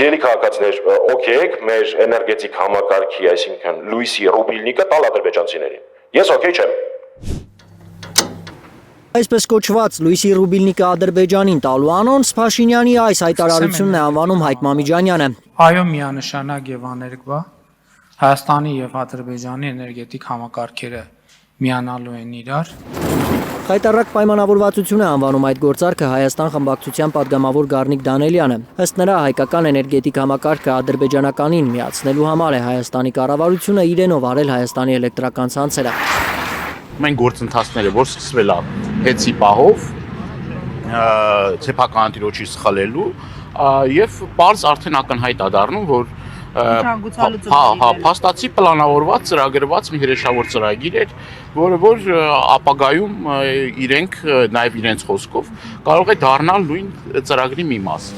Սիրելի քաղաքացիներ, օքեյ եք մեր էներգետիկ համակարգի, այսինքն լույսի ռուբիլնիկը տալ ադրբեջանցիներին։ Ես օքեյ չեմ։ Այսպես կոչված լույսի ռուբիլնիկը Ադրբեջանին տալու անոնց Փաշինյանի այս հայտարարությունն է անվանում Հայկ Մամիջանյանը։ Այո, միանշանակ եւ աներկբա Հայաստանի եւ Ադրբեջանի էներգետիկ համակարգերը միանալու են իրար։ Խայտառակ պայմանավորվածություն է անվանում այդ գործարքը Հայաստան խմբակցության падգամավոր Գառնիկ Դանելյանը։ Ըստ նրա հայկական էներգետիկ համակարգը ադրբեջանականին միացնելու համար է Հայաստանի կառավարությունը իրենով արել Հայաստանի էլեկտրական ցանցերը։ Մենք գործընթացները, որ սկսվել է հեցի պահով, սեփական տիրոջի սխալելու եւ պարզ արդեն ակնհայտ է դառնում, որ փաստացի պլանավորված ծրագրված մի հրեշավոր ծրագիր էր, որ ապագայում իրենք նաև իրենց խոսքով կարող է դառնալ նույն ծրագրի մի մաս։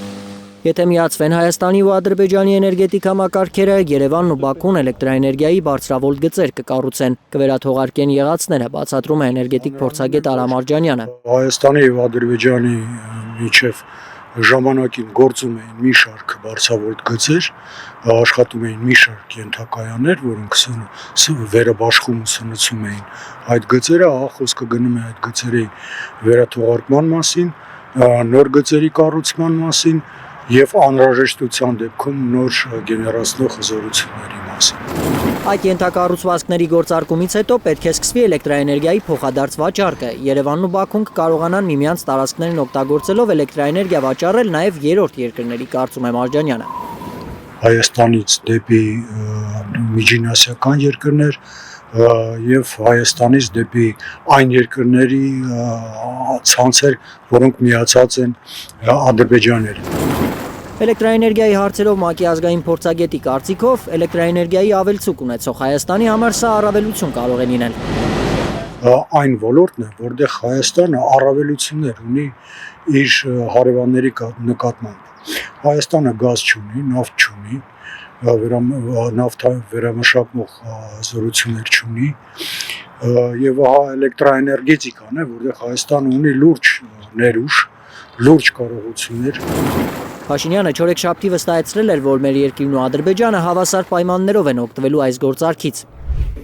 Եթե միացվեն Հայաստանի ու Ադրբեջանի էներգետիկ համակարգերը, Երևանն ու Բաքուն էլեկտրաէներգիայի բարձրավոլտ գծեր կկառուցեն, կվերաթողարկեն եղածները, բացատրում է էներգետիկ փորձագետ Արամ Արջանյանը։ Հայաստանի եւ Ադրբեջանի միջև ժամանակին գործում էին մի շարք բարձրավոլտ գծեր, աշխատում էին մի շարք ենթակայաններ, որոնք վերաբաշխում ու սնուցում էին այդ գծերը, խոսքը գնում է այդ գծերի վերաթողարկման մասին, նոր գծերի կառուցման մասին եւ անհրաժեշտության դեպքում նոր գեներացնող հզորությունների մասին։ Այդ ենթակառուցվածքների գործարկումից հետո պետք է սկսվի էլեկտրաէներգիայի փոխադարձ վաճառքը։ Երևանն ու Բաքուն կկարողանան միմյանց տարածքներն օգտագործելով էլեկտրաէներգիա վաճառել նաև երրորդ երկրների, կարծում է Արջանյանը։ Հայաստանից դեպի միջինասիական երկրներ եւ Հայաստանից դեպի այն երկրների ցանցեր, որոնք միացած են Ադրբեջաներին։ Էլեկտրաէներգիայի հարցերով ՄԱԿ-ի ազգային փորձագետի կարծիքով էլեկտրաէներգիայի ավելցուկ ունեցող Հայաստանի համար սա առավելություն կարող է լինել։ Այն ոլորտն է, որտեղ Հայաստանը առավելություններ ունի իր հարևանների նկատմամբ։ Հայաստանը գազ չունի, նավթ չունի, նավթ վերամշակող զորություններ չունի եւ էլեկտրաէներգետիկան է, որտեղ Հայաստանը ունի լուրջ ներուժ, լուրջ կարողություններ։ Փաշինյանը չորեքշաբթի վստահեցրել էր, որ մեր երկիրն ու Ադրբեջանը հավասար պայմաններով են օգտվելու այս գործարքից։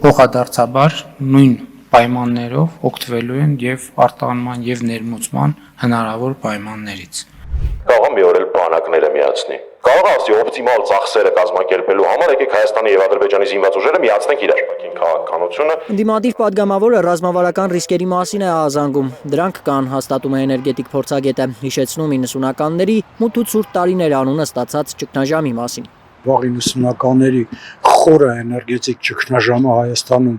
Փոխադարձաբար նույն պայմաններով օգտվելու են եւ արտահանման եւ ներմուծման հնարավոր պայմաններից։ Կարող է մի օր էլ բանակները միացնի։ Կարող է ասի օպտիմալ ծախսերը կազմակերպելու համար եկեք Հայաստանի եւ Ադրբեջանի զինված ուժերը միացնենք իրար քաղաքականությունը։ Ընդդիմադիր падգամավորը ռազմավարական ռիսկերի մասին է ահազանգում։ Դրանք կան, հաստատում է էներգետիկ փորձագետը, հիշեցնում 90-ականների մութ ու ցուրտ տարիներ անունը ստացած ճգնաժամի մասին։ Վաղ 90-ականների խորը էներգետիկ ճգնաժամը Հայաստանում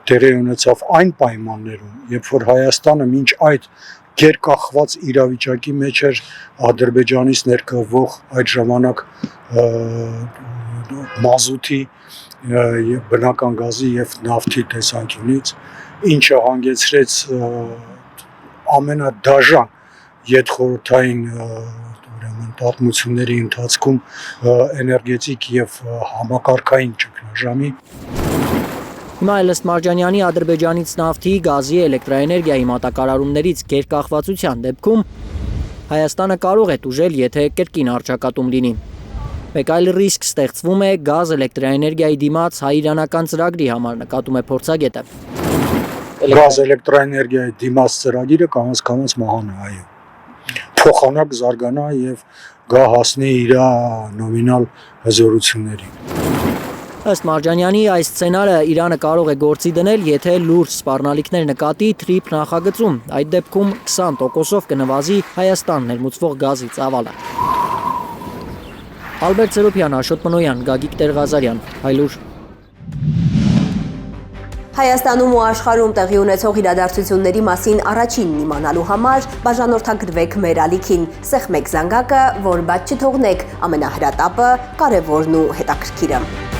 տեղի ունեցավ այն պայմաններում, երբ որ Հայաստանը մինչ այդ գերկախված իրավիճակի մեջ էր Ադրբեջանից ներկրվող այդ ժամանակ մազութի, բնական գազի եւ նավթի տեսանկյունից, ինչը հանգեցրեց ամենադաժան յետխորհրդային պատմությունների ընթացքում էներգետիկ եւ համակարգային ճգնաժամի։ Հիմա ըստ Արջանյանի Ադրբեջանից նավթի, գազի, էլեկտրաէներգիայի մատակարարումներից գերկախվածության դեպքում Հայաստանը կարող է տուժել, եթե կրկին առճակատում լինի։ Մեկ այլ ռիսկ ստեղծվում է գազ էլեկտրաէներգիայի դիմաց հայ-իրանական ծրագրի համար, նկատում է փորձագետը։ Գազ էլեկտրաէներգիայի դիմաց ծրագիրը կամաց մահանա, այո։ Փոխանակ զարգանա եւ գա հասնի իր նոմինալ հզորություններին։ Ըստ Արջանյանի այս սցենարը Իրանը կարող է գործի դնել, եթե լուրջ սպառնալիքներ նկատի TRIP նախագծում, այդ դեպքում 20%-ով կնվազի Հայաստան ներմուծվող գազի ծավալը։ Ալբերտ Սերոբյան, Աշոտ Մնոյան, Գագիկ Տեր-Ղազարյան, Հայլուր։ Հայաստանում ու աշխարհում տեղի ունեցող իրադարձությունների մասին առաջինն իմանալու համար բաժանորդագրվեք մեր ալիքին, սեղմեք զանգակը, որ բաց չթողնեք ամենահրատապը, կարևորն ու հետաքրքիրը։